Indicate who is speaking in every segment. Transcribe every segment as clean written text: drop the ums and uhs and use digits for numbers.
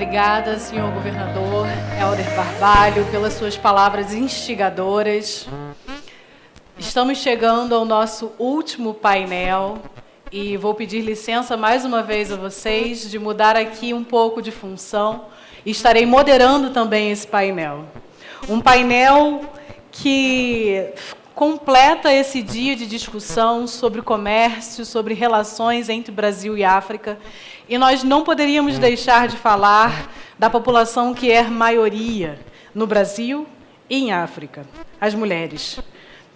Speaker 1: obrigada, senhor governador Helder Barbalho, pelas suas palavras instigadoras. Estamos chegando ao nosso último painel e vou pedir licença mais uma vez a vocês de mudar aqui um pouco de função e estarei moderando também esse painel. Um painel que completa esse dia de discussão sobre comércio, sobre relações entre Brasil e África, e nós não poderíamos deixar de falar da população que é maioria no Brasil e em África, as mulheres.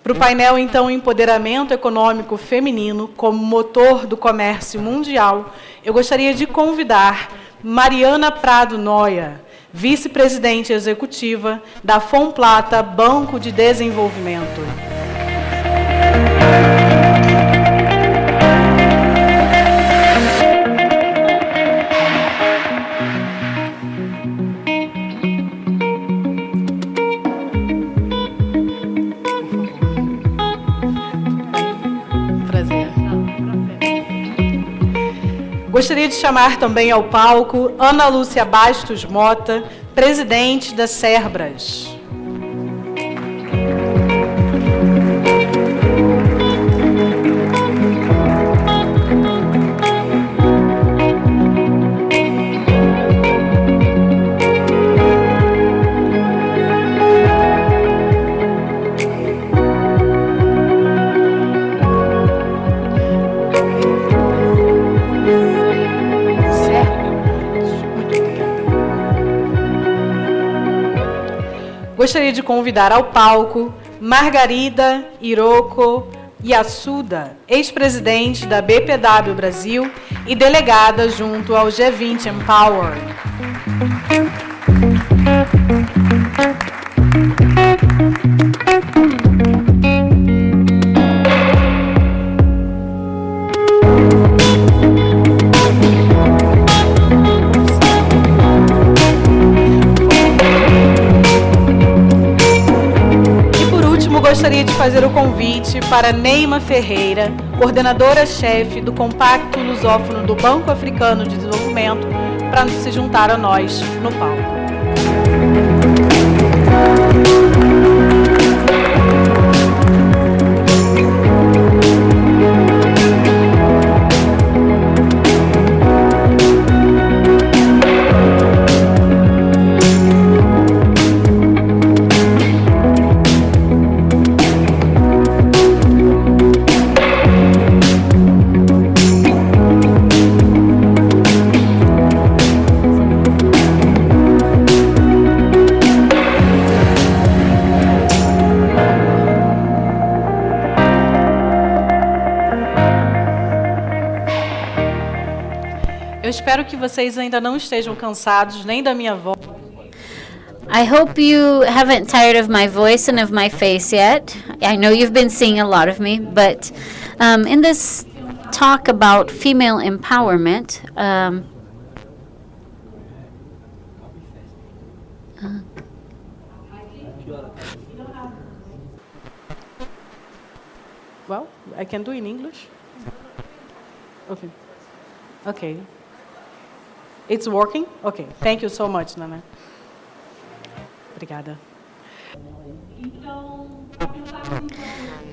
Speaker 1: Para o painel, então, Empoderamento Econômico Feminino como motor do comércio mundial, eu gostaria de convidar Mariana Prado Noia, vice-presidente executiva da Fomplata Banco de Desenvolvimento. Gostaria de chamar também ao palco Ana Lúcia Bastos Mota, presidente da Cerbras. Gostaria de convidar ao palco Margarida Hiroko Yasuda, ex-presidente da BPW Brasil e delegada junto ao G20 Empower. Gostaria de fazer o convite para Neima Ferreira, coordenadora-chefe do Compacto Lusófono do Banco Africano de Desenvolvimento, para se juntar a nós no palco. Espero que vocês ainda não estejam cansados nem da minha voz.
Speaker 2: I hope you haven't tired of my voice and of my face yet. I know you've been seeing a lot of me, but in this talk about female empowerment,
Speaker 1: well, I can do in English. Okay. Okay. It's working? Okay. Thank you so much, Nana. Obrigada.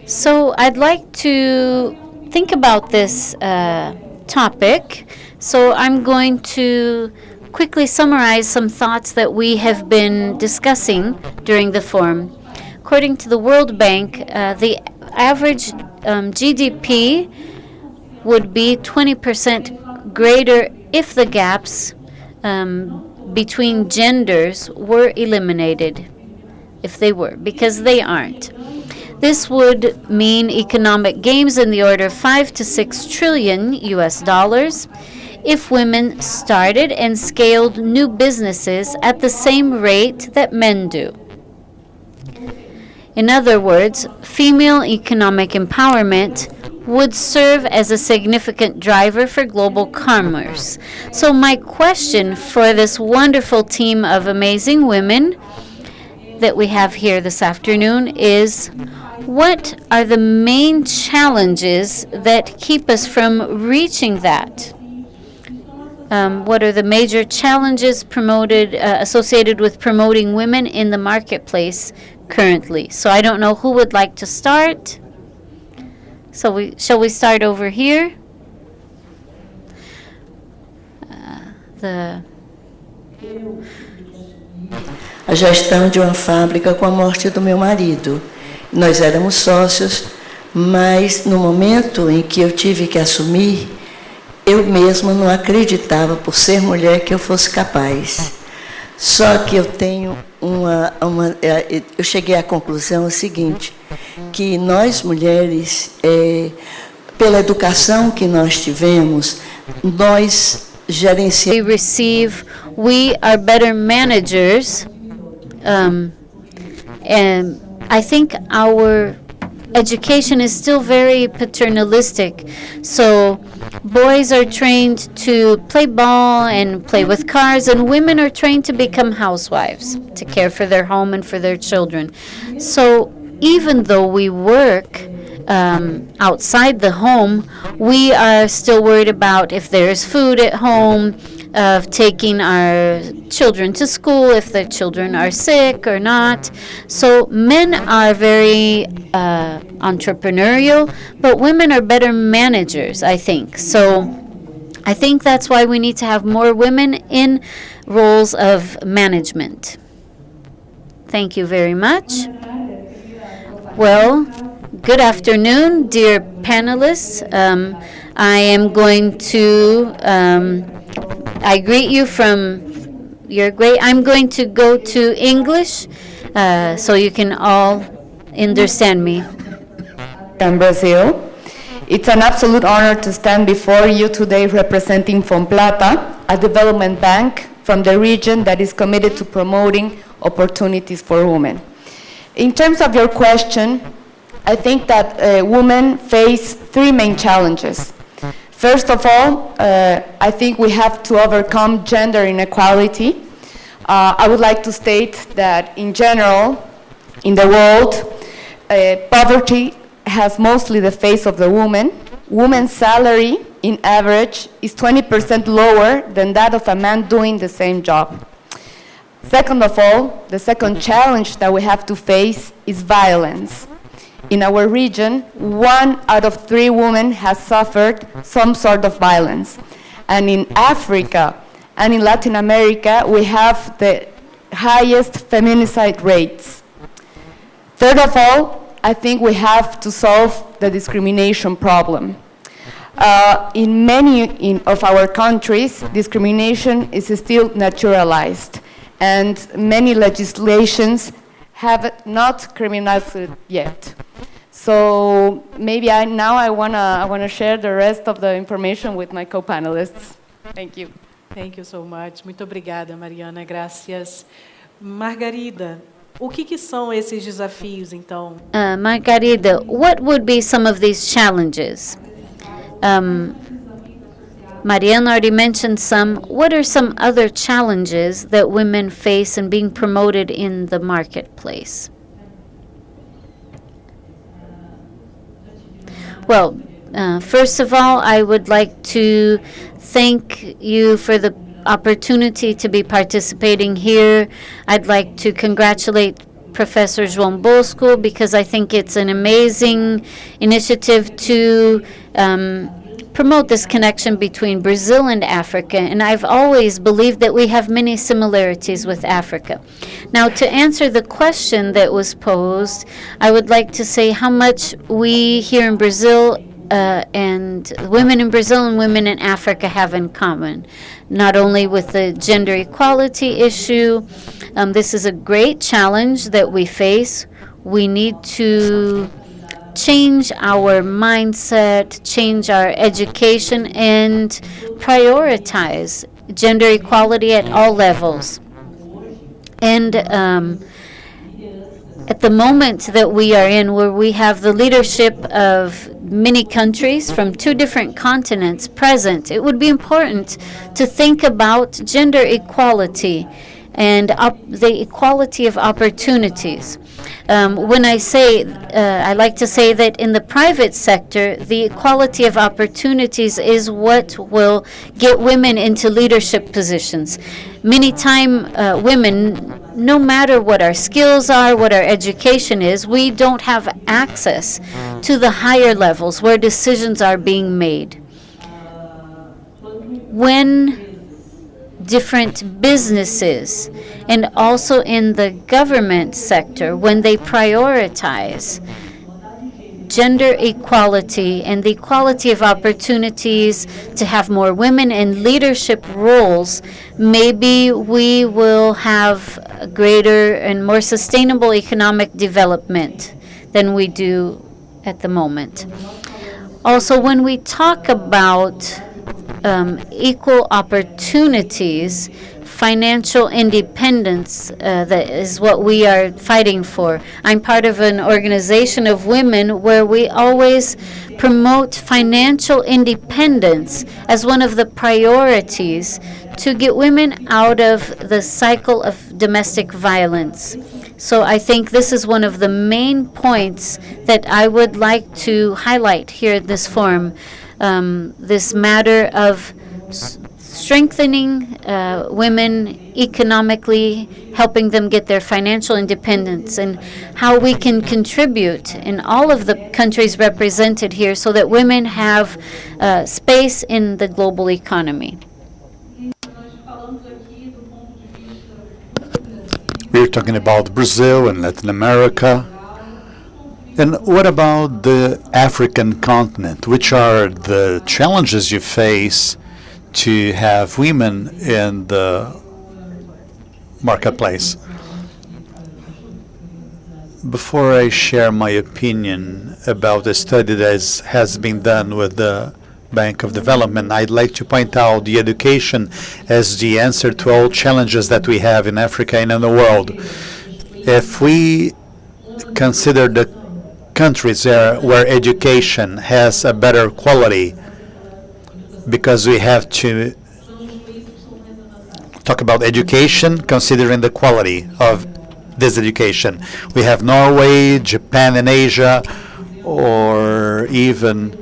Speaker 2: So I'd like to think about this topic. So I'm going to quickly summarize some thoughts that we have been discussing during the forum. According to the World Bank, the average GDP would be 20% greater if the gaps between genders were eliminated, if they were, because they aren't. This would mean economic gains in the order of 5 to 6 trillion US dollars if women started and scaled new businesses at the same rate that men do. In other words, female economic empowerment would serve as a significant driver for global commerce. So my question for this wonderful team of amazing women that we have here this afternoon is, what are the main challenges that keep us from reaching that? What are the major challenges associated with promoting women in the marketplace currently? So I don't know who would like to start. So shall we start over here?
Speaker 3: A gestão de uma fábrica com a morte do meu marido. Nós éramos sócios, mas no momento em que eu tive que assumir, eu mesma não acreditava, por ser mulher, que eu fosse capaz. Só que eu tenho eu cheguei à conclusão seguinte, que nós mulheres, pela educação que nós tivemos, nós gerenciamos.
Speaker 2: We are better managers, and I think our education is still very paternalistic. So boys are trained to play ball and play with cars, and women are trained to become housewives, to care for their home and for their children. So even though we work outside the home, we are still worried about if there's food at home, of taking our children to school, if the children are sick or not. So men are very entrepreneurial, but women are better managers, I think. So I think that's why we need to have more women in roles of management. Thank you very much. Well, good afternoon, dear panelists. I am going to I greet you from your great. I'm going to go to English so you can all understand me.
Speaker 4: In Brazil, it's an absolute honor to stand before you today representing Fomplata, a development bank from the region that is committed to promoting opportunities for women. In terms of your question, I think that women face three main challenges. First of all, I think we have to overcome gender inequality. I would like to state that in general, in the world, poverty has mostly the face of the woman. Women's salary, in average, is 20% lower than that of a man doing the same job. Second of all, the second challenge that we have to face is violence. In our region, 1 out of 3 women has suffered some sort of violence. And in Africa and in Latin America, we have the highest feminicide rates. Third of all, I think we have to solve the discrimination problem. In many of our countries, discrimination is still naturalized, and many legislations have not criminalized it yet. So maybe now I wanna share the rest of the information with my co-panelists. Thank you.
Speaker 1: Thank you so much. Muito obrigada, Mariana. Gracias. Margarida, o que são esses desafios, então?
Speaker 2: Margarida, what would be some of these challenges? Mariana already mentioned some. What are some other challenges that women face in being promoted in the marketplace? Well, first of all, I would like to thank you for the opportunity to be participating here. I'd like to congratulate Professor João Bosco because I think it's an amazing initiative to promote this connection between Brazil and Africa, and I've always believed that we have many similarities with Africa. Now, to answer the question that was posed, I would like to say how much we here in Brazil and women in Brazil and women in Africa have in common, not only with the gender equality issue. This is a great challenge that we face. We need to change our mindset, change our education, and prioritize gender equality at all levels. And at the moment that we are in, where we have the leadership of many countries from 2 different continents present, it would be important to think about gender equality and the equality of opportunities. When I say, I like to say that in the private sector, the equality of opportunities is what will get women into leadership positions. Many times, women, no matter what our skills are, what our education is, we don't have access to the higher levels where decisions are being made. When different businesses and also in the government sector, when they prioritize gender equality and the equality of opportunities to have more women in leadership roles, maybe we will have a greater and more sustainable economic development than we do at the moment. Also, when we talk about equal opportunities, financial independence, that is what we are fighting for. I'm part of an organization of women where we always promote financial independence as one of the priorities to get women out of the cycle of domestic violence. So I think this is one of the main points that I would like to highlight here at this forum. This matter of strengthening women economically, helping them get their financial independence, and how we can contribute in all of the countries represented here so that women have space in the global economy.
Speaker 5: We're talking about Brazil and Latin America. And what about the African continent? Which are the challenges you face to have women in the marketplace? Before I share my opinion about the study that has been done with the Bank of Development, I'd like to point out the education as the answer to all challenges that we have in Africa and in the world. If we consider the countries where education has a better quality, because we have to talk about education considering the quality of this education. We have Norway, Japan in Asia, or even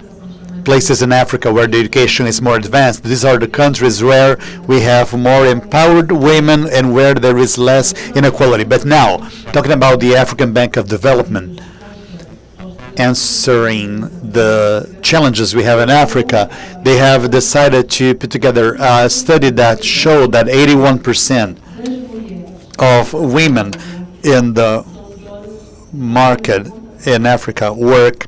Speaker 5: places in Africa where the education is more advanced. These are the countries where we have more empowered women and where there is less inequality. But now, talking about the African Bank of Development, answering the challenges we have in Africa, they have decided to put together a study that showed that 81% of women in the market in Africa work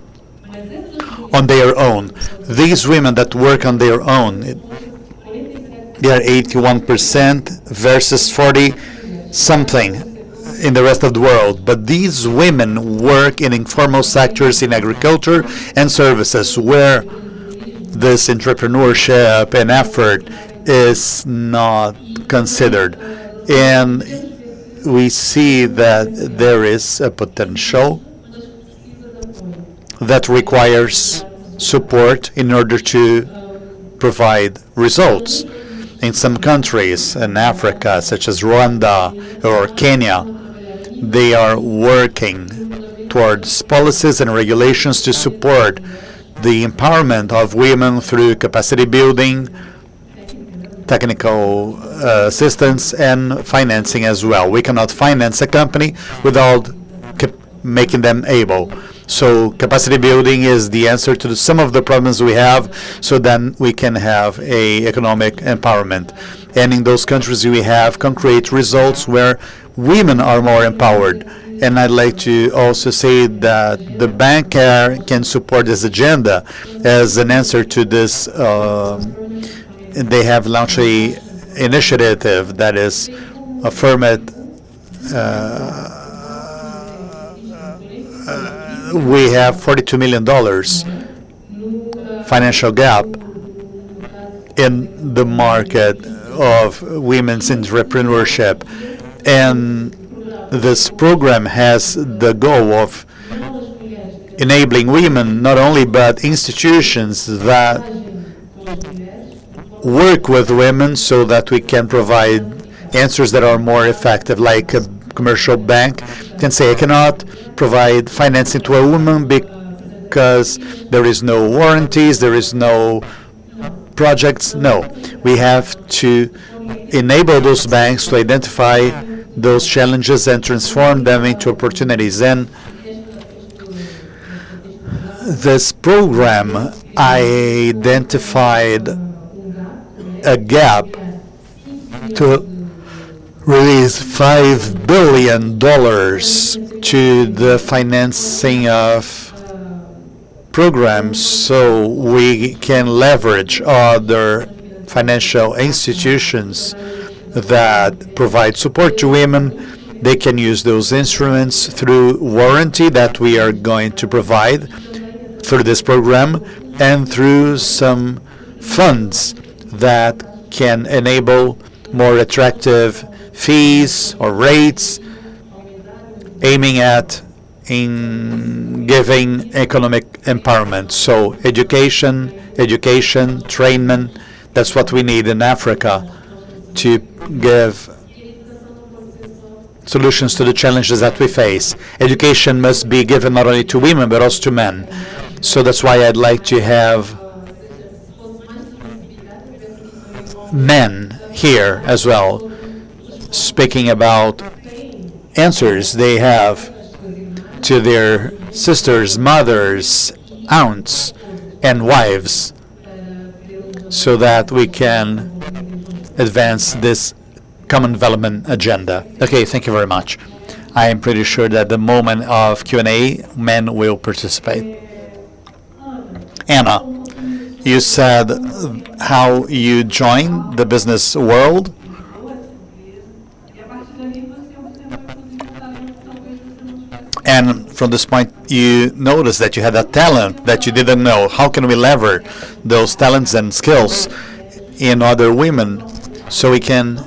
Speaker 5: on their own. These women that work on their own, they are 81% versus 40 something in the rest of the world. But these women work in informal sectors in agriculture and services where this entrepreneurship and effort is not considered. And we see that there is a potential that requires support in order to provide results. In some countries in Africa, such as Rwanda or Kenya, they are working towards policies and regulations to support the empowerment of women through capacity building, technical assistance, and financing as well. We cannot finance a company without making them able. So capacity building is the answer to some of the problems we have, so then we can have a economic empowerment. And in those countries we have concrete results where women are more empowered. And I'd like to also say that the bank can support this agenda as an answer to this. They have launched an initiative that is affirmed. We have $42 million financial gap in the market of women's entrepreneurship. And this program has the goal of enabling women not only but institutions that work with women so that we can provide answers that are more effective, like a commercial bank can say, I cannot provide financing to a woman because there is no warranties, there is no projects. No, we have to enable those banks to identify those challenges and transform them into opportunities. And this program identified a gap to release $5 billion to the financing of programs so we can leverage other financial institutions that provide support to women. They can use those instruments through warranty that we are going to provide through this program and through some funds that can enable more attractive fees or rates, aiming at in giving economic empowerment. So education, trainment, that's what we need in Africa to give solutions to the challenges that we face. Education must be given not only to women but also to men. So that's why I'd like to have men here as well, speaking about answers they have to their sisters, mothers, aunts, and wives, so that we can advance this common development agenda. Okay, thank you very much. I am pretty sure that the moment of Q&A, men will participate. Anna, you said how you joined the business world. And from this point, you noticed that you had a talent that you didn't know. How can we leverage those talents and skills in other women so we can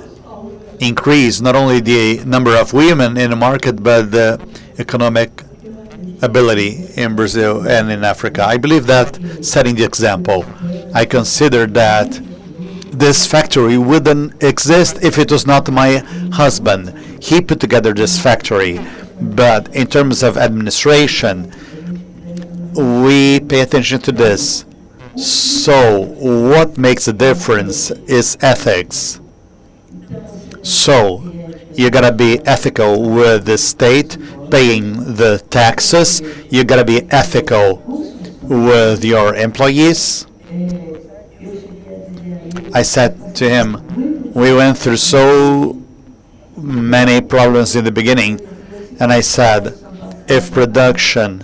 Speaker 5: increase not only the number of women in the market, but the economic ability in Brazil and in Africa? I believe that setting the example, I consider that this factory wouldn't exist if it was not my husband. He put together this factory. But in terms of administration, we pay attention to this. So what makes a difference is ethics. So you gotta be ethical with the state paying the taxes. You gotta be ethical with your employees. I said to him, we went through so many problems in the beginning, and I said, if production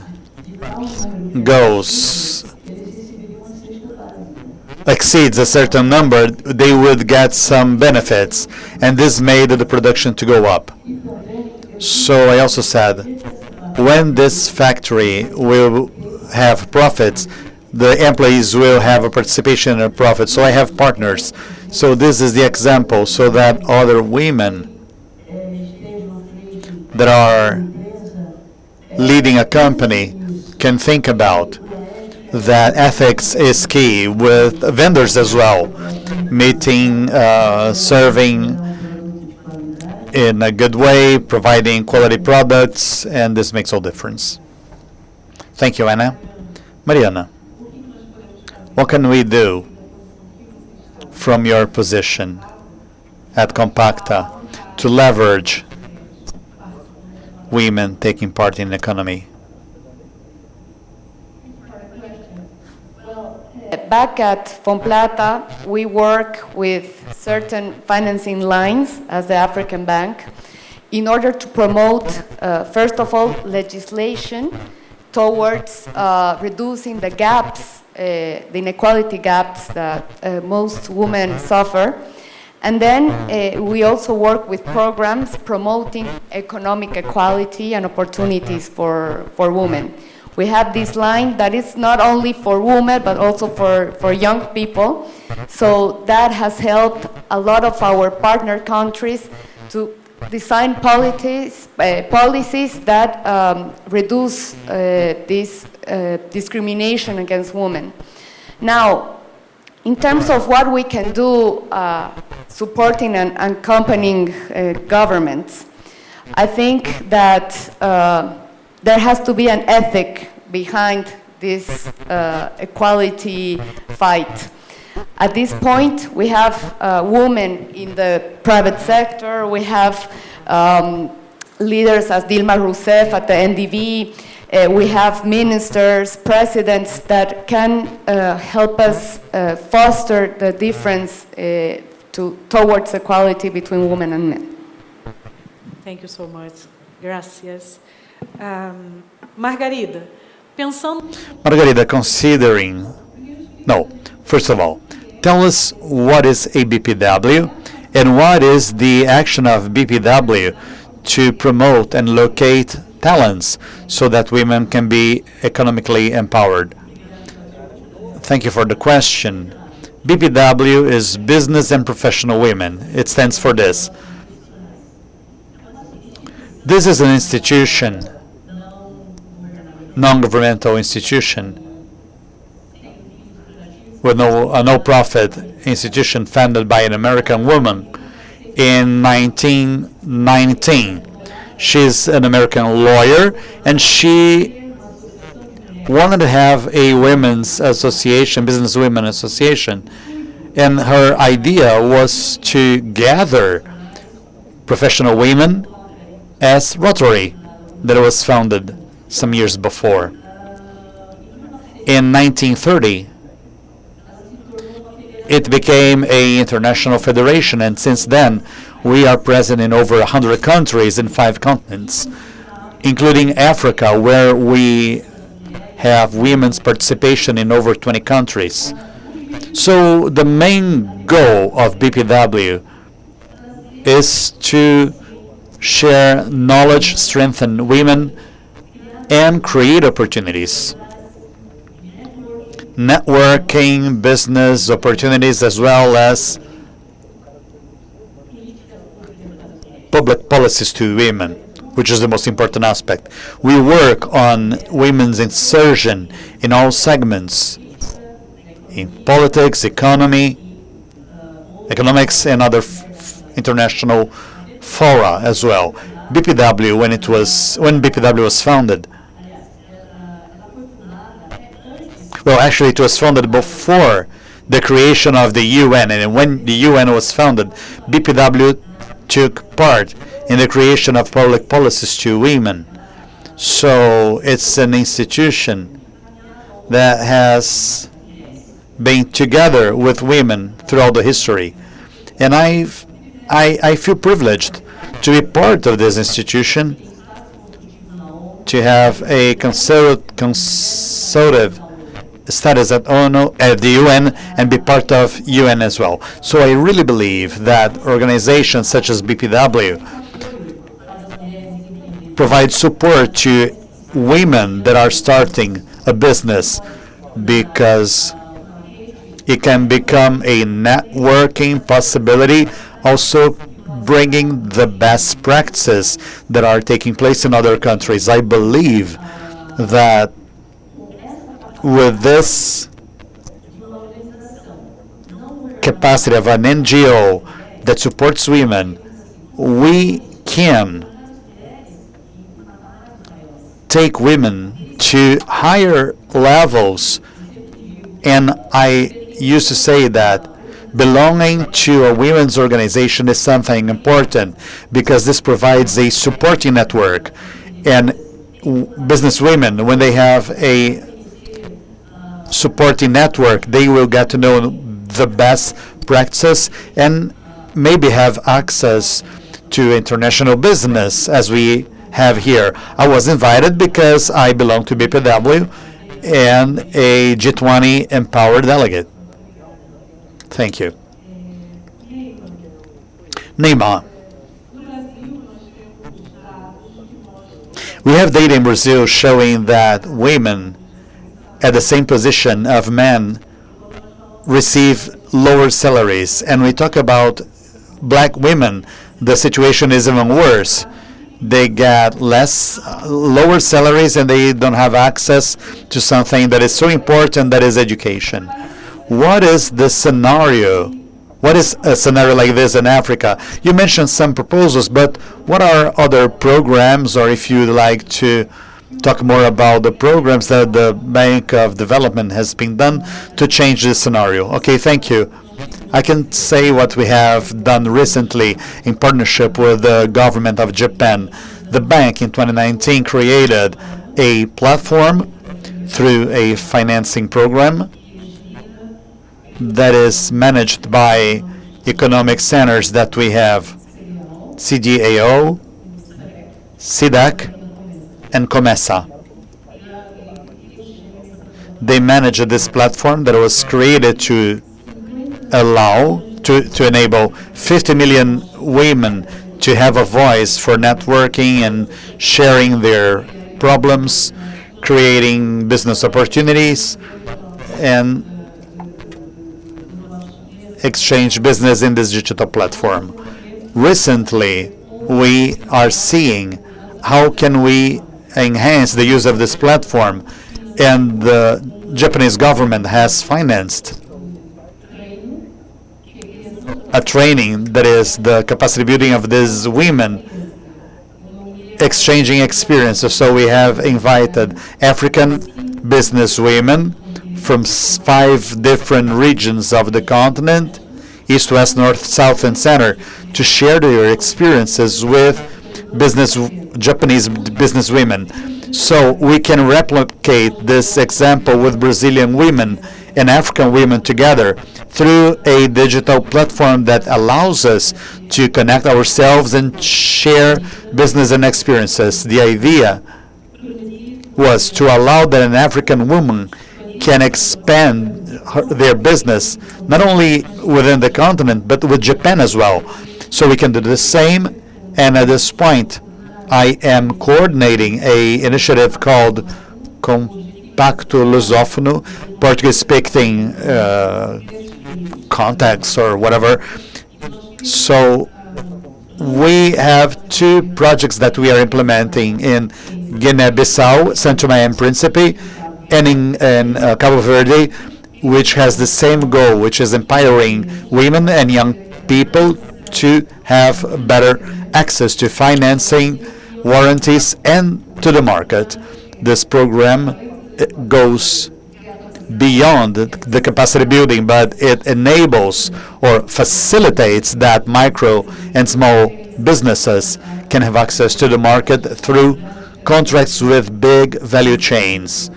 Speaker 5: exceeds a certain number, they would get some benefits, and this made the production to go up. So I also said, when this factory will have profits, the employees will have a participation in a profit. So I have partners. So this is the example, so that other women that are leading a company can think about that ethics is key, with vendors as well, meeting, serving in a good way, providing quality products, and this makes all difference. Thank you, Anna. Mariana, what can we do from your position at Compacta to leverage women taking part in the economy?
Speaker 4: Back at Fomplata, we work with certain financing lines as the African Bank in order to promote, first of all, legislation towards reducing the gaps, the inequality gaps that most women suffer. And then we also work with programs promoting economic equality and opportunities for women. We have this line that is not only for women, but also for young people. So that has helped a lot of our partner countries to design policies that reduce this discrimination against women. Now, in terms of what we can do supporting and accompanying governments. I think that there has to be an ethic behind this equality fight. At this point, we have women in the private sector, we have leaders as Dilma Rousseff at the NDV, we have ministers, presidents that can help us foster the difference towards equality between women and men.
Speaker 1: Thank you so much. Gracias. Margarida, pensando...
Speaker 5: Margarida, first of all, tell us what is a BPW and what is the action of BPW to promote and locate talents so that women can be economically empowered. Thank you for the question. BPW is Business and Professional Women. It stands for this. This is an institution, non-governmental institution, with a no-profit institution founded by an American woman in 1919. She's an American lawyer, and she wanted to have a women's association, business women association, and her idea was to gather professional women as Rotary, that was founded some years before. In 1930, it became an international federation, and since then, we are present in over 100 countries in 5 continents, including Africa, where we have women's participation in over 20 countries. So the main goal of BPW is to share knowledge, strengthen women, and create opportunities. Networking, business opportunities, as well as public policies to women, which is the most important aspect. We work on women's insertion in all segments, in politics, economics, and other international fora as well. BPW, when BPW was founded, well, actually, it was founded before the creation of the UN, and when the UN was founded, BPW took part in the creation of public policies to women. So it's an institution that has been together with women throughout the history, and I feel privileged to be part of this institution, to have a consultative status at the UN and be part of UN as well. So I really believe that organizations such as BPW provide support to women that are starting a business, because it can become a networking possibility, also bringing the best practices that are taking place in other countries. I believe that with this capacity of an NGO that supports women, we can take women to higher levels. And I used to say that belonging to a women's organization is something important, because this provides a supporting network. And business women, when they have a supporting network, they will get to know the best practices and maybe have access to international business, as we have here. I was invited because I belong to BPW and a G20 empowered delegate. Thank you. Neymar. We have data in Brazil showing that women at the same position of men receive lower salaries. And we talk about black women, the situation is even worse. They get lower salaries, and they don't have access to something that is so important, that is education. What is the scenario What is a scenario like this in Africa? You mentioned some proposals, but what are other programs, or if you'd like to talk more about the programs that the Bank of Development has been done to change this scenario? Okay, thank you. I can say what we have done recently in partnership with the government of Japan. The bank in 2019 created a platform through a financing program that is managed by economic centers that we have: CDAO, SIDAC, and COMESA. They manage this platform that was created to enable 50 million women to have a voice for networking and sharing their problems, creating business opportunities, and exchange business in this digital platform. Recently, we are seeing how can we enhance the use of this platform, and the Japanese government has financed a training that is the capacity building of these women, exchanging experiences. So we have invited African business women from 5 different regions of the continent, east, west, north, south, and center, to share their experiences with Japanese business women. So we can replicate this example with Brazilian women and African women together through a digital platform that allows us to connect ourselves and share business and experiences. The idea was to allow that an African woman can expand their business not only within the continent but with Japan as well. So we can do the same, and at this point I am coordinating a initiative called Compacto Lusófono, Portuguese-speaking contacts or whatever. So we have 2 projects that we are implementing in Guinea-Bissau, São Tomé and Príncipe, and in Cabo Verde, which has the same goal, which is empowering women and young people to have better access to financing, warranties, and to the market. This program goes beyond the capacity building, but it enables or facilitates that micro and small businesses can have access to the market through contracts with big value chains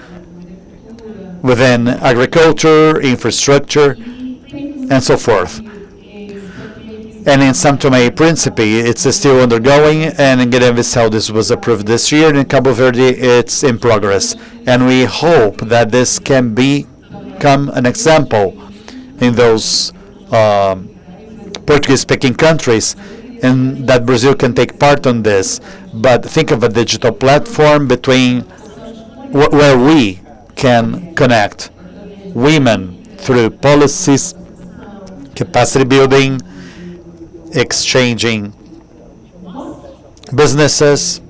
Speaker 5: within agriculture, infrastructure, and so forth. And in São Tomé and Príncipe, it's still undergoing, and in Guinea-Bissau, this was approved this year, and in Cabo Verde, it's in progress. And we hope that this can become an example in those Portuguese-speaking countries, and that Brazil can take part on this. But think of a digital platform between where we can connect women through policies, capacity building, exchanging businesses.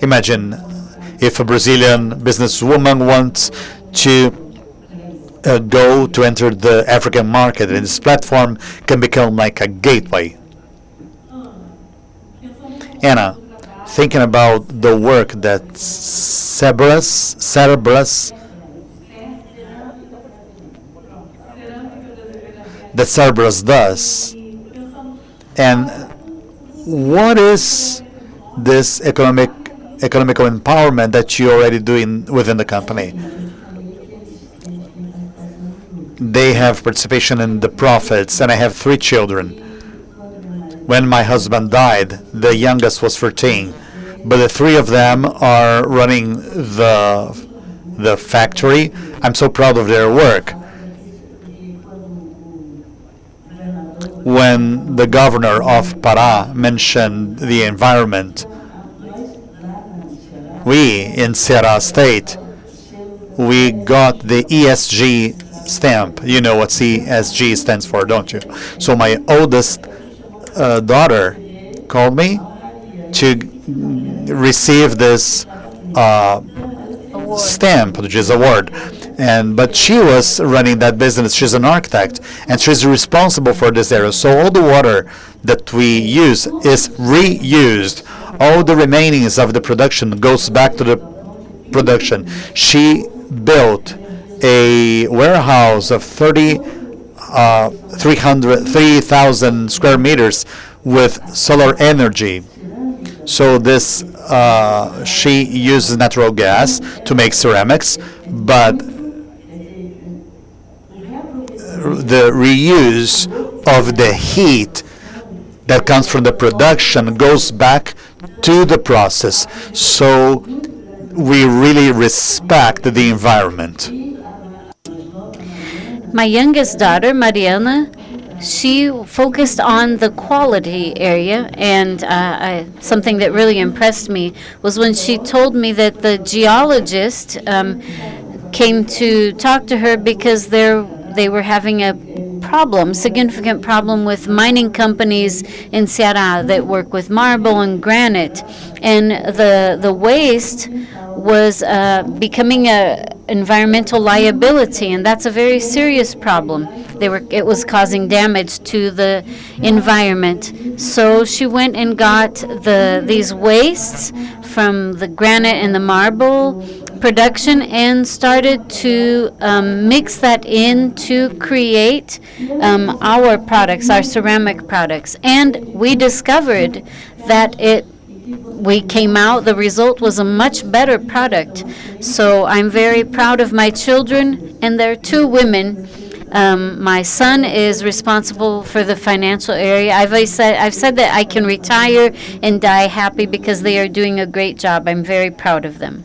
Speaker 5: Imagine if a Brazilian businesswoman wants to go to enter the African market, and this platform can become like a gateway. Anna, thinking about the work that Cerberus does, and what is this economical empowerment that you're already doing within the company? They have participation in the profits, and I have 3 children. When my husband died, the youngest was 14, but the 3 of them are running the factory. I'm so proud of their work. When the governor of Pará mentioned the environment, we in Ceará State, we got the ESG stamp. You know what ESG stands for, don't you? So my oldest daughter called me to receive this stamp, which is award. But she was running that business. She's an architect, and she's responsible for this area. So all the water that we use is reused. All the remainings of the production goes back to the production. She built a warehouse of 3,000 square meters with solar energy. So this, she uses natural gas to make ceramics, but the reuse of the heat that comes from the production goes back to the process. So we really respect the environment.
Speaker 2: My youngest daughter, Mariana, she focused on the quality area, and something that really impressed me was when she told me that the geologist came to talk to her because they were having a significant problem with mining companies in Ceará that work with marble and granite, and the waste was becoming a environmental liability, and that's a very serious problem. It was causing damage to the environment. So she went and got these wastes from the granite and the marble production and started to mix that in to create our products, our ceramic products. And we discovered that the result was a much better product. So I'm very proud of my children, and there are two women. My son is responsible for the financial area. I've said that I can retire and die happy because they are doing a great job. I'm very proud of them.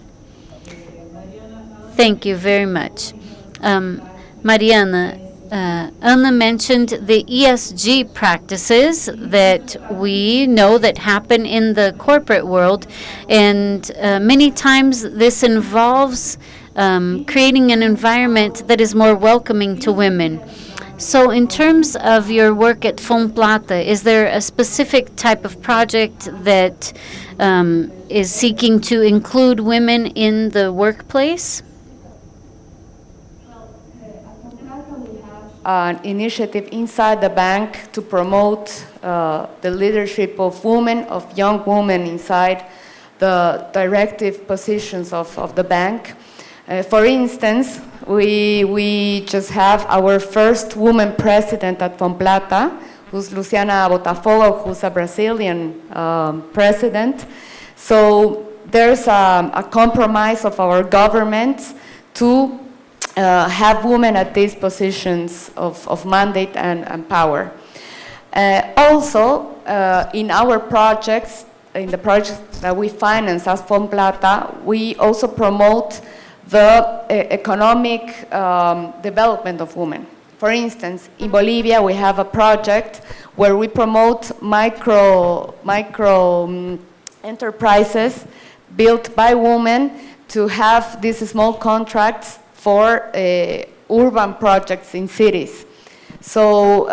Speaker 2: Thank you very much. Mariana, Ana mentioned the ESG practices that we know that happen in the corporate world, and many times this involves creating an environment that is more welcoming to women. So in terms of your work at Fomplata, is there a specific type of project that is seeking to include women in the workplace?
Speaker 4: An initiative inside the bank to promote the leadership of women, of young women inside the directive positions of the bank. For instance, we just have our first woman president at Fomplata, who's Luciana Botafogo, who's a Brazilian president. So there's a compromise of our government to have women at these positions of mandate and power. Also, in our projects, in the projects that we finance as Fomplata, we also promote the economic development of women. For instance, in Bolivia, we have a project where we promote micro enterprises built by women to have these small contracts for urban projects in cities. So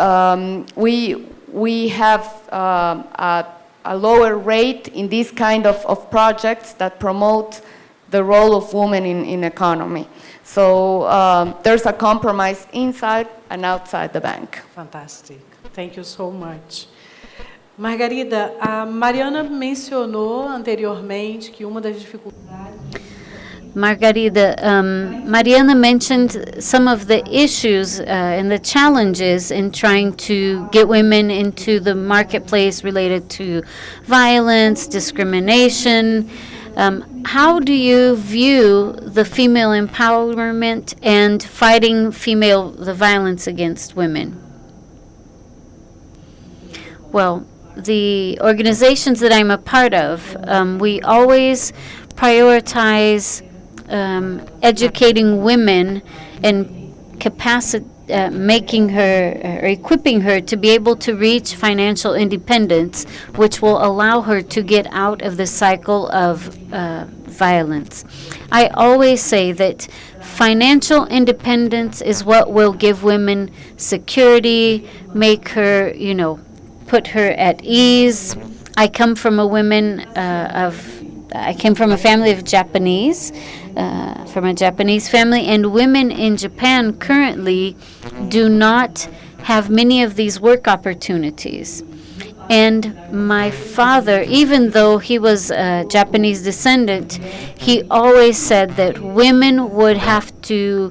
Speaker 4: we have a lower rate in these kind of projects that promote the role of women in economy. So there's a compromise inside and outside the bank.
Speaker 1: Fantastic. Thank you so much. Margarida, a Mariana mencionou anteriormente que uma das dificuldades...
Speaker 2: Margarida, Mariana mentioned some of the issues and the challenges in trying to get women into the marketplace related to violence, discrimination. How do you view the female empowerment and fighting the violence against women? Well, the organizations that I'm a part of, we always prioritize educating women and making her or equipping her to be able to reach financial independence, which will allow her to get out of the cycle of violence. I always say that financial independence is what will give women security, make her, put her at ease. I came from a family of Japanese, from a Japanese family, and women in Japan currently do not have many of these work opportunities. And my father, even though he was a Japanese descendant, he always said that women would have to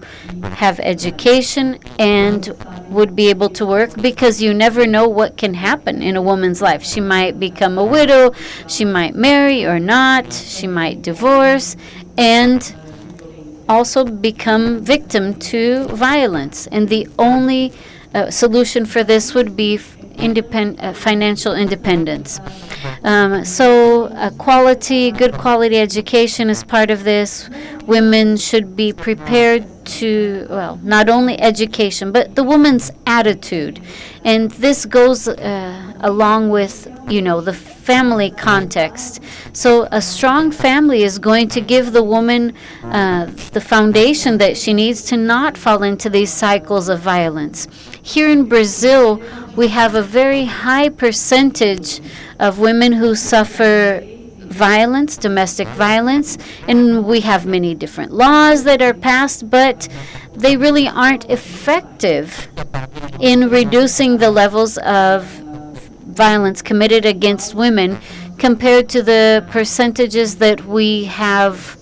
Speaker 2: have education and would be able to work, because you never know what can happen in a woman's life. She might become a widow, she might marry or not, she might divorce, and also become victim to violence. And the only solution for this would be financial independence. So good quality education is part of this. Women should be prepared to, well, not only education, but the woman's attitude. And this goes along with, the family context. So a strong family is going to give the woman the foundation that she needs to not fall into these cycles of violence. Here in Brazil, we have a very high percentage of women who suffer violence, domestic violence, and we have many different laws that are passed, but they really aren't effective in reducing the levels of violence committed against women compared to the percentages that we have,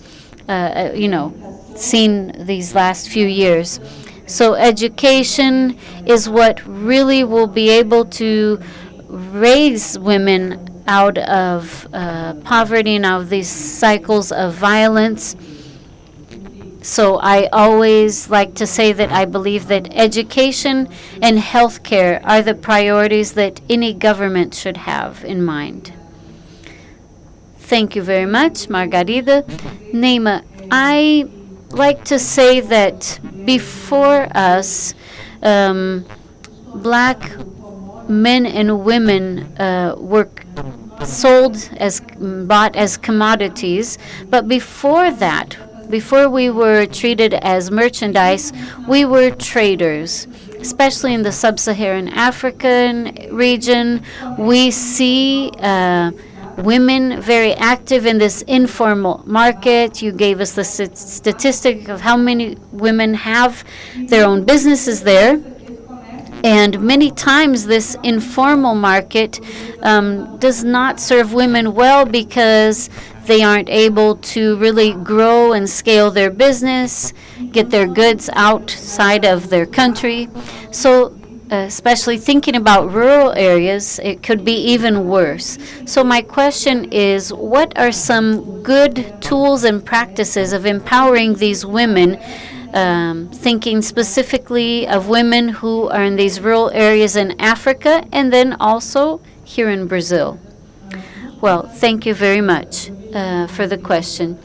Speaker 2: seen these last few years. So education is what really will be able to raise women out of poverty and out of these cycles of violence. So I always like to say that I believe that education and healthcare are the priorities that any government should have in mind. Thank you very much, Margarida. Neima, I like to say that before us, black men and women were bought as commodities, but before that, before we were treated as merchandise, we were traders. Especially in the sub-Saharan African region, we see women very active in this informal market. You gave us the statistic of how many women have their own businesses there. And many times this informal market does not serve women well, because they aren't able to really grow and scale their business, get their goods outside of their country. So especially thinking about rural areas, it could be even worse. So my question is, what are some good tools and practices of empowering these women, thinking specifically of women who are in these rural areas in Africa and then also here in Brazil? Well, thank you very much for the question.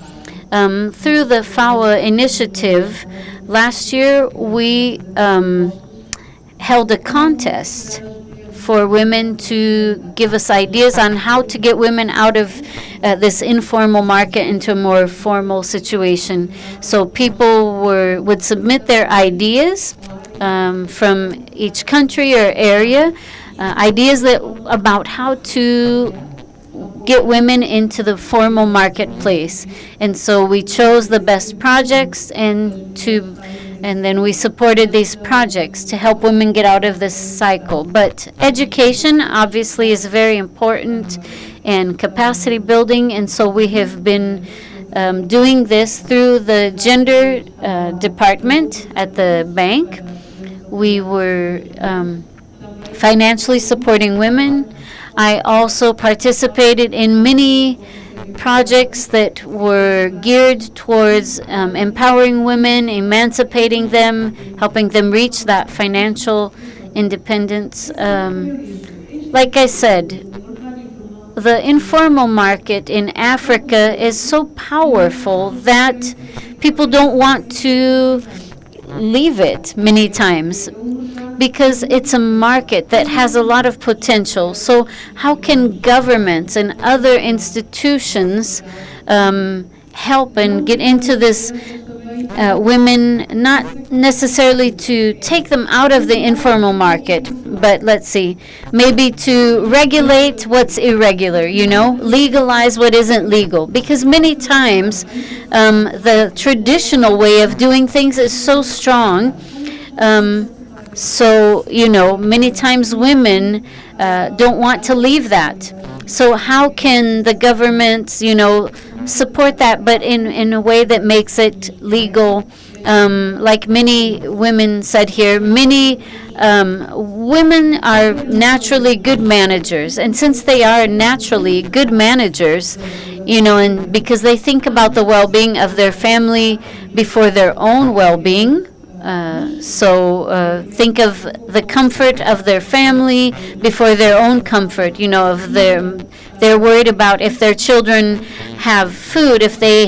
Speaker 2: Through the FAWA initiative, last year we held a contest for women to give us ideas on how to get women out of this informal market into a more formal situation. So people would submit their ideas from each country or area, ideas about how to get women into the formal marketplace. And so we chose the best projects and then we supported these projects to help women get out of this cycle. But education obviously is very important, and capacity building, and so we have been doing this through the gender department at the bank. We were financially supporting women. I also participated in many projects that were geared towards empowering women, emancipating them, helping them reach that financial independence. Like I said, the informal market in Africa is so powerful that people don't want to leave it many times, because it's a market that has a lot of potential. So how can governments and other institutions help and get into this women, not necessarily to take them out of the informal market, but let's see, maybe to regulate what's irregular, legalize what isn't legal. Because many times the traditional way of doing things is so strong. So, many times women don't want to leave that. So how can the governments, support that, but in a way that makes it legal? Like many women said here, many women are naturally good managers. And since they are naturally good managers, and because they think about the well-being of their family before their own well-being, so think of the comfort of their family before their own comfort, they're worried about if their children have food, if they,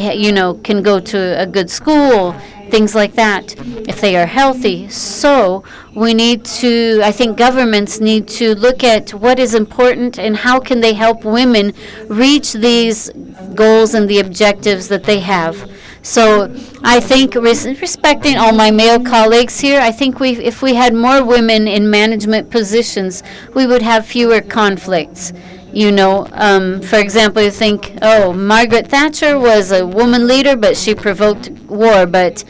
Speaker 2: can go to a good school, things like that, if they are healthy. So I think governments need to look at what is important and how can they help women reach these goals and the objectives that they have. So I think, respecting all my male colleagues here, I think if we had more women in management positions, we would have fewer conflicts. For example, you think, Margaret Thatcher was a woman leader, but she provoked war, but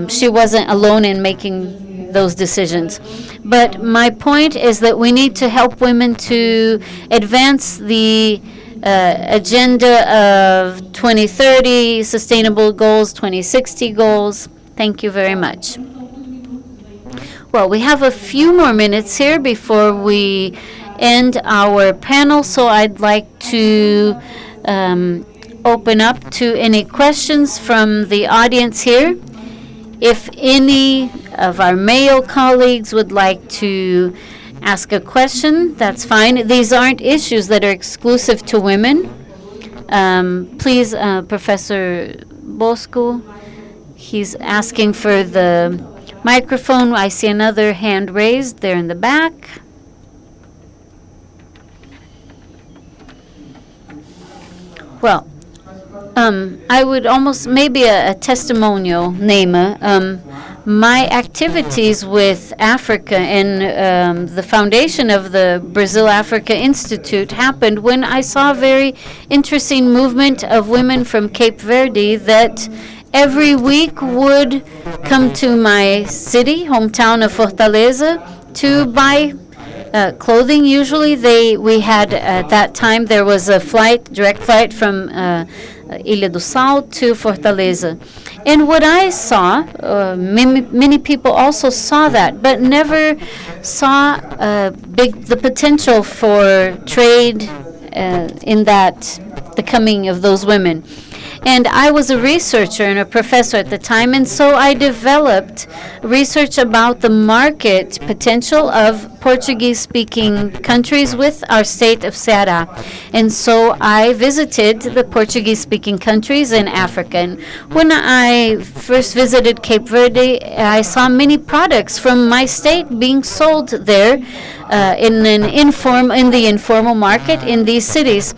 Speaker 2: she wasn't alone in making those decisions. But my point is that we need to help women to advance the agenda of 2030 sustainable goals, 2060 goals. Thank you very much. Well, we have a few more minutes here before we end our panel, so I'd like to open up to any questions from the audience here. If any of our male colleagues would like to ask a question, that's fine. These aren't issues that are exclusive to women. Please, Professor Bosco, he's asking for the microphone. I see another hand raised there in the back. Well, I would almost, maybe a testimonial, Neema. My activities with Africa and the foundation of the Brazil-Africa Institute happened when I saw a very interesting movement of women from Cape Verde that every week would come to my city, hometown of Fortaleza, to buy clothing. Usually we had, at that time, there was a direct flight from Ilha do Sal to Fortaleza. And what I saw, many people also saw that, but never saw the potential for trade in the coming of those women. And I was a researcher and a professor at the time, and so I developed research about the market potential of Portuguese-speaking countries with our state of Ceará. And so I visited the Portuguese-speaking countries in Africa. And when I first visited Cape Verde, I saw many products from my state being sold there in the informal market in these cities.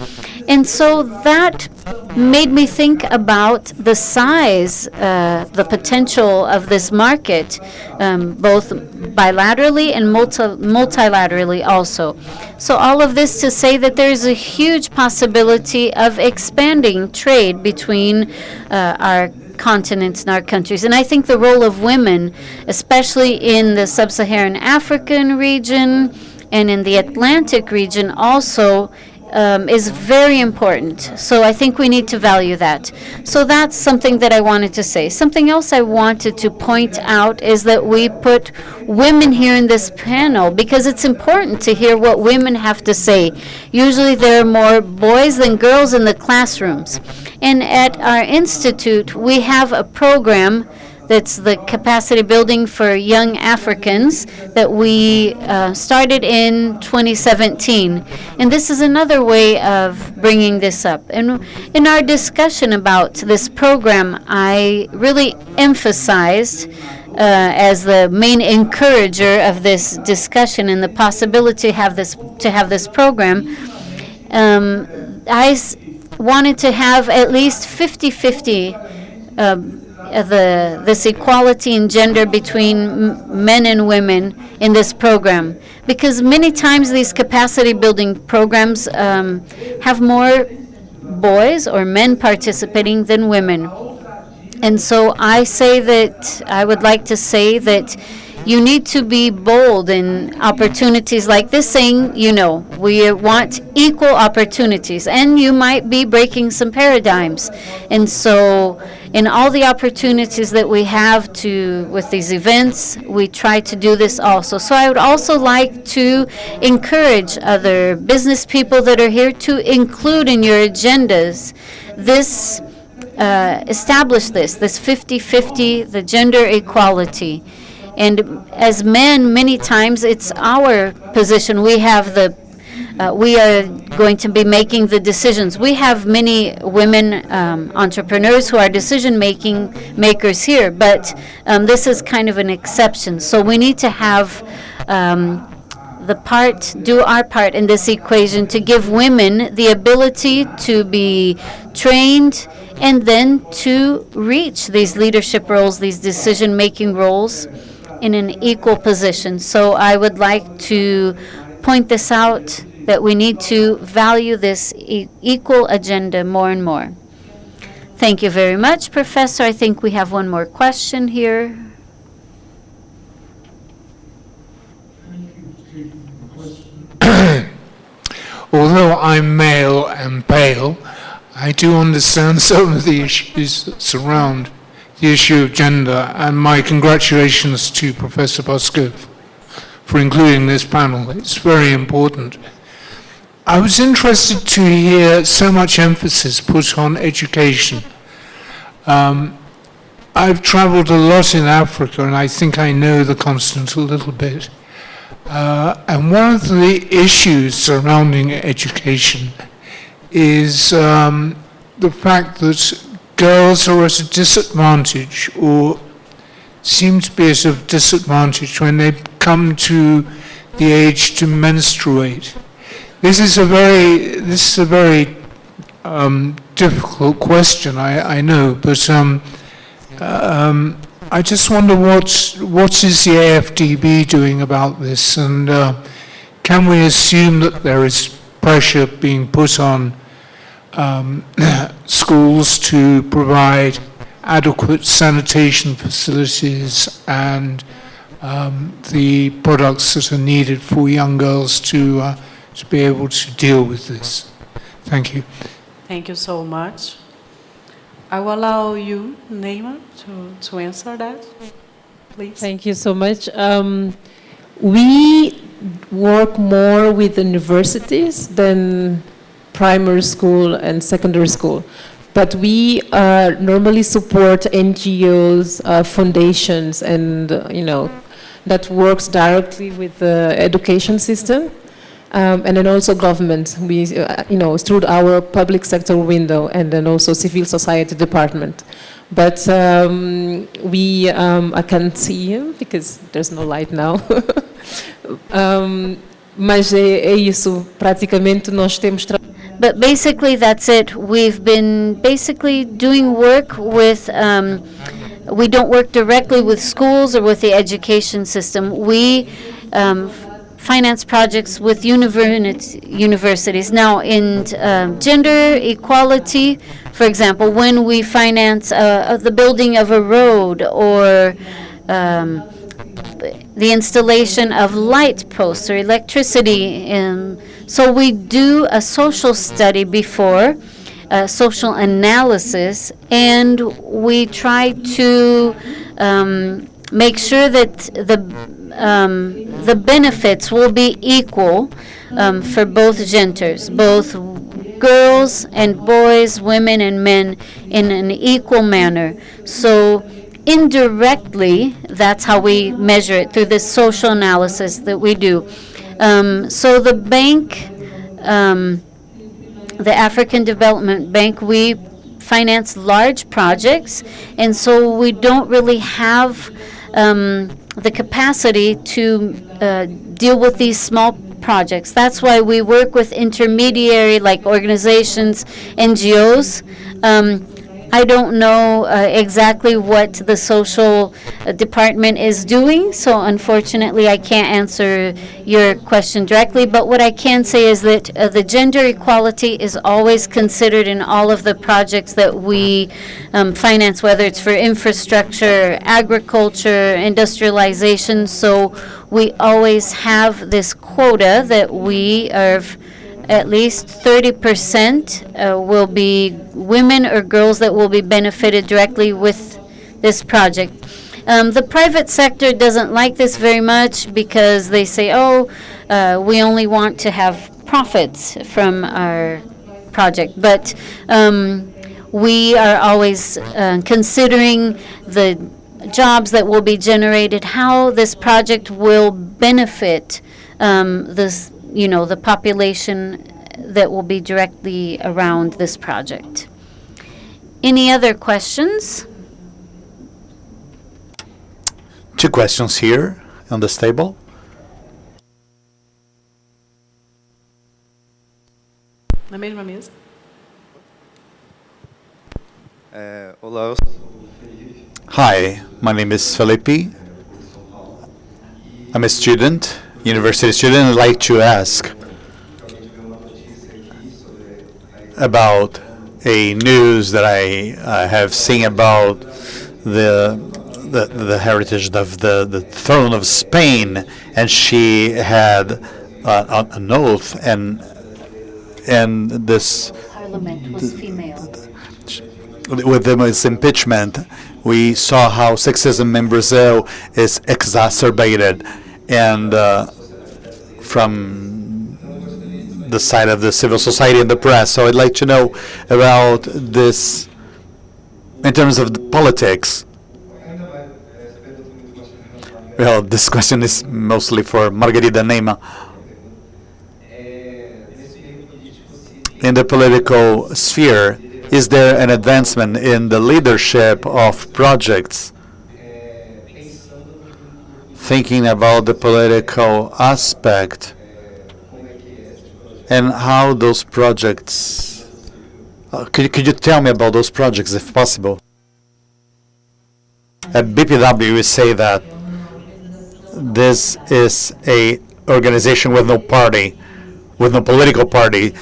Speaker 2: And so that made me think about the size, the potential of this market, both bilaterally and multilaterally also. So all of this to say that there's a huge possibility of expanding trade between our continents and our countries. And I think the role of women, especially in the sub-Saharan African region and in the Atlantic region also, is very important. So I think we need to value that. So that's something that I wanted to say. Something else I wanted to point out is that we put women here in this panel because it's important to hear what women have to say. Usually there are more boys than girls in the classrooms. And at our institute, we have a program that's the capacity building for young Africans that we started in 2017. And this is another way of bringing this up. And in our discussion about this program, I really emphasized as the main encourager of this discussion and the possibility to have this program, I wanted to have at least 50-50 this equality in gender between men and women in this program, because many times these capacity building programs have more boys or men participating than women. And so I would like to say that you need to be bold in opportunities like this, saying, we want equal opportunities, and you might be breaking some paradigms. And so in all the opportunities that we have with these events, we try to do this also. So I would also like to encourage other business people that are here to include in your agendas this, establish this 50-50, the gender equality. And as men, many times it's our position. We are going to be making the decisions. We have many women entrepreneurs who are decision makers here, but this is kind of an exception. So we need to have do our part in this equation to give women the ability to be trained and then to reach these leadership roles, these decision-making roles in an equal position. So I would like to point this out, that we need to value this equal agenda more and more. Thank you very much, Professor. I think we have one more question here.
Speaker 6: Although I'm male and pale, I do understand some of the issues that surround the issue of gender, and my congratulations to Professor Bosco for including this panel. It's very important. I was interested to hear so much emphasis put on education. I've traveled a lot in Africa, and I think I know the continent a little bit. And one of the issues surrounding education is the fact that girls are at a disadvantage, or seem to be at a disadvantage when they come to the age to menstruate. This is a very difficult question, I know, but I just wonder what is the AFDB doing about this, and can we assume that there is pressure being put on schools to provide adequate sanitation facilities and the products that are needed for young girls to be able to deal with this? Thank you.
Speaker 1: Thank you so much. I will allow you, Neymar, to answer that, please.
Speaker 7: Thank you so much. We work more with universities than primary school and secondary school, but we normally support NGOs, foundations, and that works directly with the education system. And then also government, we, through our public sector window, and then also civil society department. But I can't see him because there's no light now. Mas é isso, praticamente nós temos.
Speaker 2: But basically that's it. We've been basically doing work with, we don't work directly with schools or with the education system. We finance projects with universities. Now, in gender equality, for example, when we finance the building of a road or the installation of light posts or electricity, so we do a social study before, social analysis, and we try to make sure that the benefits will be equal for both genders, both girls and boys, women and men, in an equal manner. So indirectly, that's how we measure it, through this social analysis that we do. So the bank, the African Development Bank, we finance large projects, and so we don't really have the capacity to deal with these small projects. That's why we work with intermediary, like organizations, NGOs, I don't know exactly what the social department is doing, so unfortunately I can't answer your question directly. But what I can say is that the gender equality is always considered in all of the projects that we finance, whether it's for infrastructure, agriculture, industrialization. So we always have this quota that we are at least 30% will be women or girls that will be benefited directly with this project. The private sector doesn't like this very much because they say, oh, we only want to have profits from our project. But we are always considering the jobs that will be generated, how this project will benefit the population that will be directly around this project. Any other questions?
Speaker 5: Two questions here on this table.
Speaker 1: Na mesma mesa.
Speaker 8: Olá,
Speaker 5: Hi, my name is Felipe. I'm a student, university student. I'd like to ask about a news that I have seen about the heritage of the throne of Spain, and she had an oath, and this
Speaker 2: Parliament was female.
Speaker 5: with this impeachment, we saw how sexism in Brazil is exacerbated, and from the side of the civil society and the press. So I'd like to know about this in terms of the politics. Well, this question is mostly for Margarida Neima. In the political sphere, is there an advancement in the leadership of projects? Thinking about the political aspect and how those projects, could you tell me about those projects if possible? At BPW we say that this is a organization with no party, with no political party.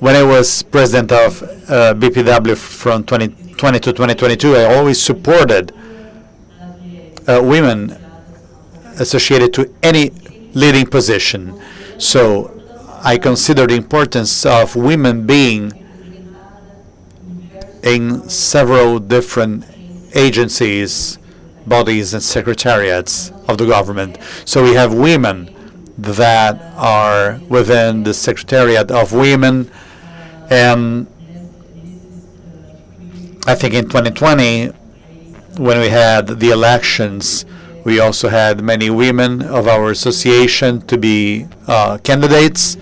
Speaker 5: When I was president of BPW from 2020 to 2022, I always supported women associated to any leading position. So I consider the importance of women being in several different agencies, bodies, and secretariats of the government. So we have women that are within the Secretariat of Women, and I think in 2020, when we had the elections, we also had many women of our association to be candidates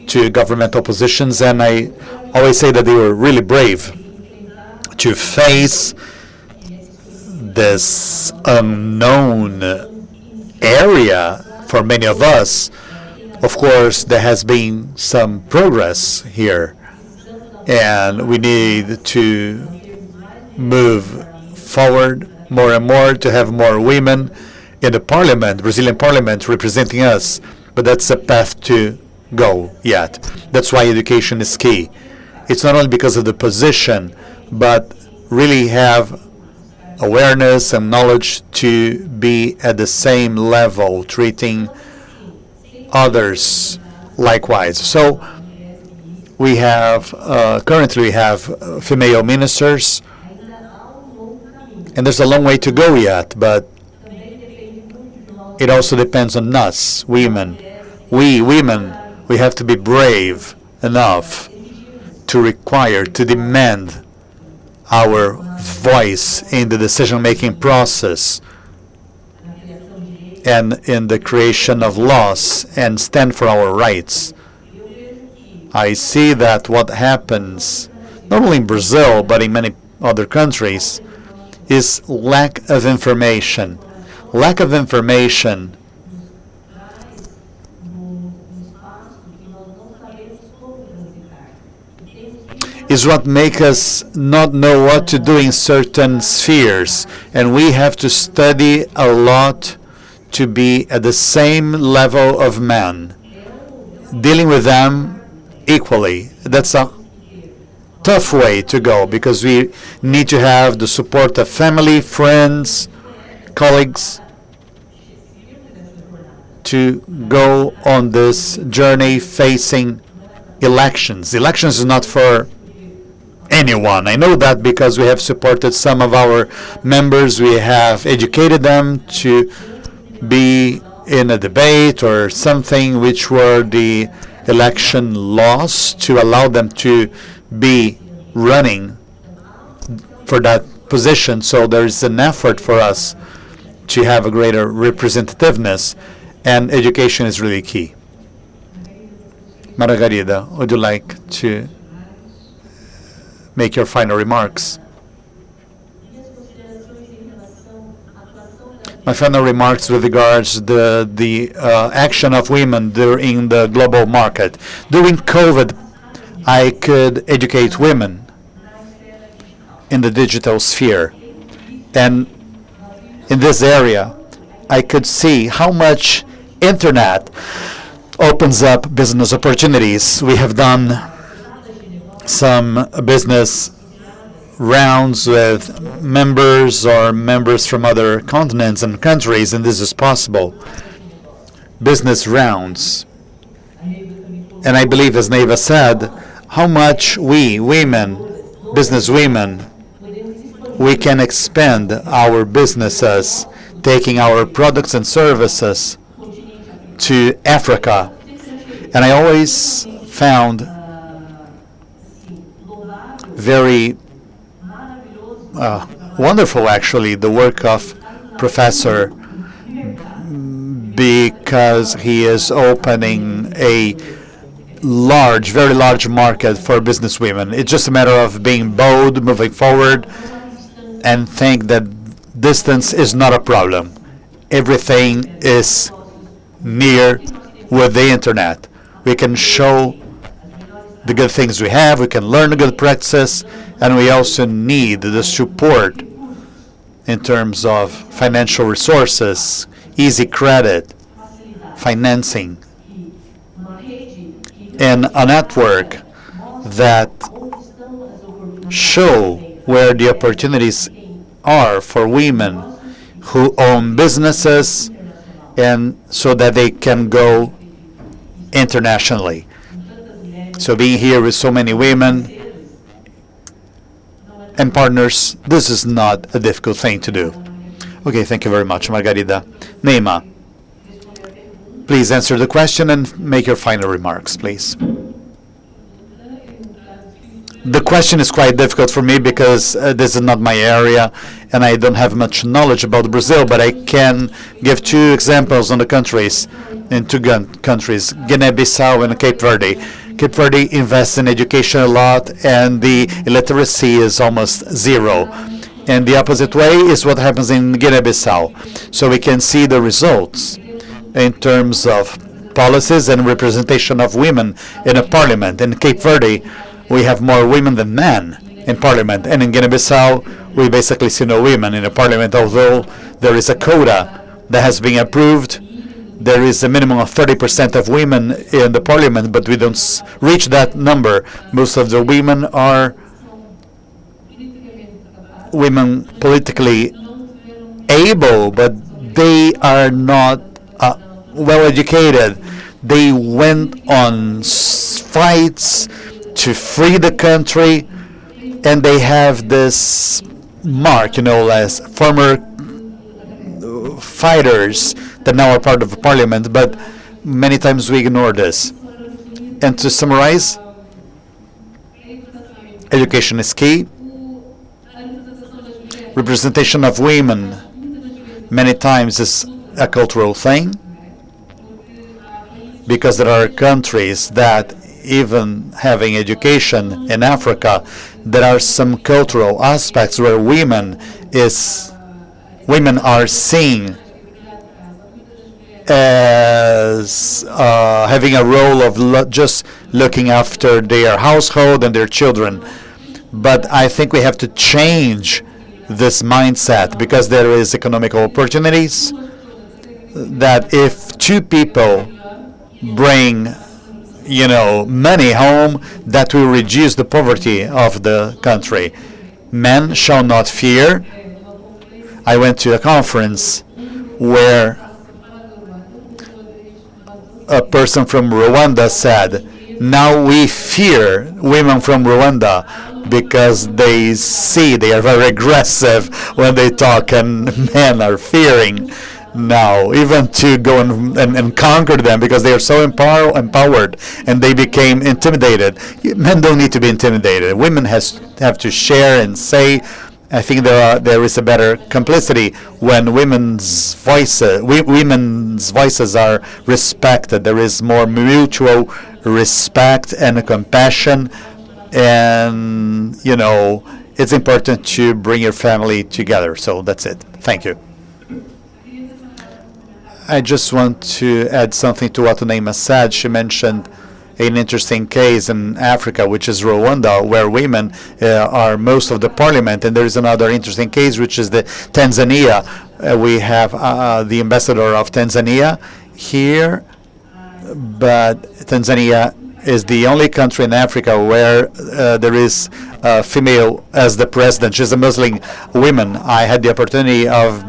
Speaker 5: to governmental positions, and I always say that they were really brave to face this unknown area for many of us. Of course, there has been some progress here, and we need to move forward more and more to have more women in the parliament, Brazilian parliament, representing us. But that's a path to go yet. That's why education is key. It's not only because of the position, but really have awareness and knowledge to be at the same level, treating others likewise. So we have, currently we have female ministers, and there's a long way to go yet, but it also depends on us, women. We women, we have to be brave enough to require, to demand our voice in the decision-making process and in the creation of laws and stand for our rights. I see that what happens, not only in Brazil, but in many other countries, is lack of information. Lack of information is what makes us not know what to do in certain spheres. And we have to study a lot to be at the same level of men, dealing with them equally. That's a tough way to go, because we need to have the support of family, friends, colleagues to go on this journey facing elections. Elections is not for anyone. I know that because we have supported some of our members. We have educated them to be in a debate or something, which were the election laws to allow them to be running for that position. So there's an effort for us to have a greater representativeness, and education is really key. Margarida, would you like to make your final remarks? My final remarks with regards to the action of women during the global market. During COVID, I could educate women in the digital sphere. And in this area, I could see how much internet opens up business opportunities. We have done some business rounds with members or members from other continents and countries, and this is possible. Business rounds. And I believe, as Neva said, how much we, women, business women, we can expand our businesses, taking our products and services to Africa. And I always found very wonderful, actually, the work of Professor, because he is opening a large, very large market for business women. It's just a matter of being bold, moving forward, and think that distance is not a problem. Everything is near with the internet. We can show the good things we have, we can learn the good practices, and we also need the support in terms of financial resources, easy credit, financing, and a network that show where the opportunities are for women who own businesses, and so that they can go internationally. So being here with so many women and partners, this is not a difficult thing to do. Okay, thank you very much, Margarida. Neima, please answer the question and make your final remarks, please. The question is quite difficult for me because this is not my area and I don't have much knowledge about Brazil, but I can give two examples on the countries, in two countries, Guinea-Bissau and Cape Verde. Cape Verde invests in education a lot, and the illiteracy is almost zero. And the opposite way is what happens in Guinea-Bissau. So we can see the results in terms of policies and representation of women in a parliament. In Cape Verde, we have more women than men in parliament. And in Guinea-Bissau, we basically see no women in the parliament, although there is a quota that has been approved. There is a minimum of 30% of women in the parliament, but we don't reach that number. Most of the women are women politically able, but they are not well educated. They went on fights to free the country, and they have this mark, as former fighters that now are part of the parliament, but many times we ignore this. And to summarize, education is key. Representation of women many times is a cultural thing, because there are countries that, even having education in Africa, there are some cultural aspects where women are seen as having a role of just looking after their household and their children. But I think we have to change this mindset because there is economic opportunities that if two people bring money home, that will reduce the poverty of the country. Men shall not fear. I went to a conference where a person from Rwanda said, now we fear women from Rwanda because they see they are very aggressive when they talk, and men are fearing now even to go and conquer them because they are so empowered and they became intimidated. Men don't need to be intimidated. Women have to share and say. I think there is a better complicity when women's voices are respected. There is more mutual respect and compassion, and it's important to bring your family together. So that's it. Thank you. I just want to add something to what Neema said. She mentioned an interesting case in Africa, which is Rwanda, where women are most of the parliament. And there is another interesting case, which is the Tanzania. We have the ambassador of Tanzania here, but Tanzania is the only country in Africa where there is a female as the president. She's a Muslim woman. I had the opportunity of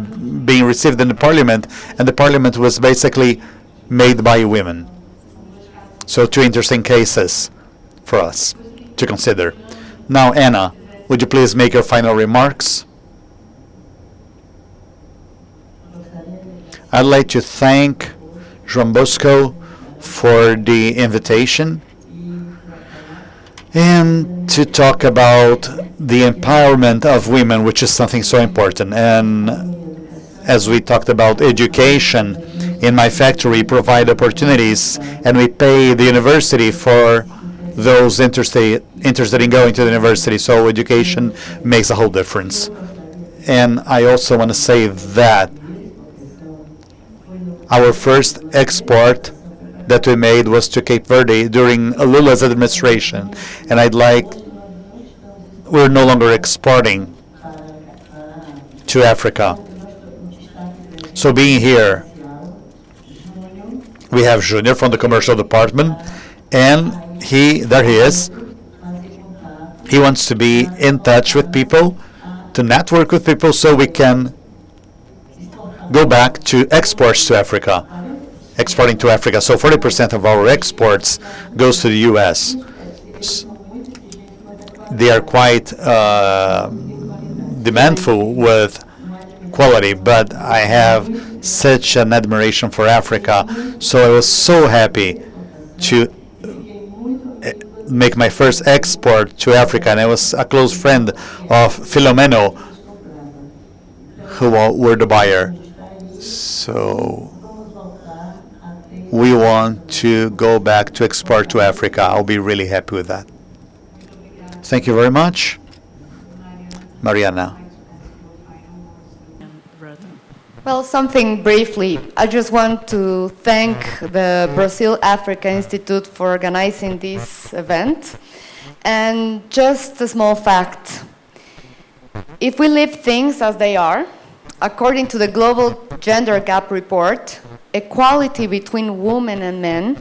Speaker 5: being received in the parliament, and the parliament was basically made by women. So 2 interesting cases for us to consider. Now, Anna, would you please make your final remarks? I'd like to thank João Bosco for the invitation and to talk about the empowerment of women, which is something so important. And as we talked about education, in my factory provide opportunities, and we pay the university for those interested in going to the university. So education makes a whole difference. And I also want to say that our first export that we made was to Cape Verde during Lula's administration, and we're no longer exporting to Africa. So being here, we have Junior from the commercial department, and there he is. He wants to be in touch with people, to network with people, so we can go back to exports to Africa, exporting to Africa. So 40% of our exports goes to the U.S. They are quite demandful with quality, but I have such an admiration for Africa, so I was so happy to make my first export to Africa, and I was a close friend of Filomeno, who were the buyer. So we want to go back to export to Africa. I'll be really happy with that. Thank you very much. Mariana.
Speaker 4: Well, something briefly. I just want to thank the Brazil Africa Institute for organizing this event. And just a small fact. If we leave things as they are, according to the Global Gender Gap Report, equality between women and men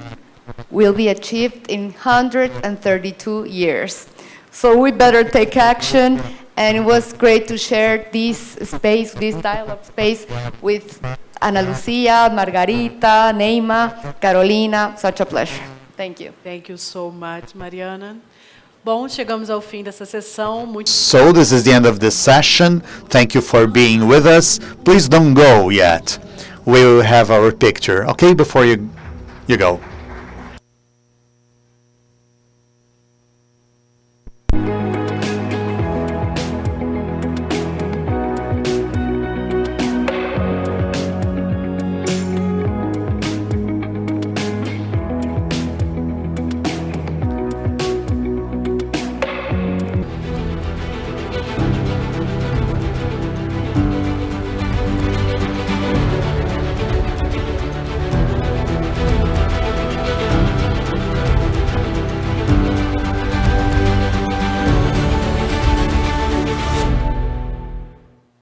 Speaker 4: will be achieved in 132 years. So we better take action. And it was great to share this space, this dialogue space with Ana Lucia, Margarita, Neema, Carolina. Such a pleasure. Thank you.
Speaker 1: Thank you so much, Mariana. Bom, chegamos ao fim dessa sessão.
Speaker 5: So this is the end of this session. Thank you for being with us. Please don't go yet. We will have our picture, okay, before you go.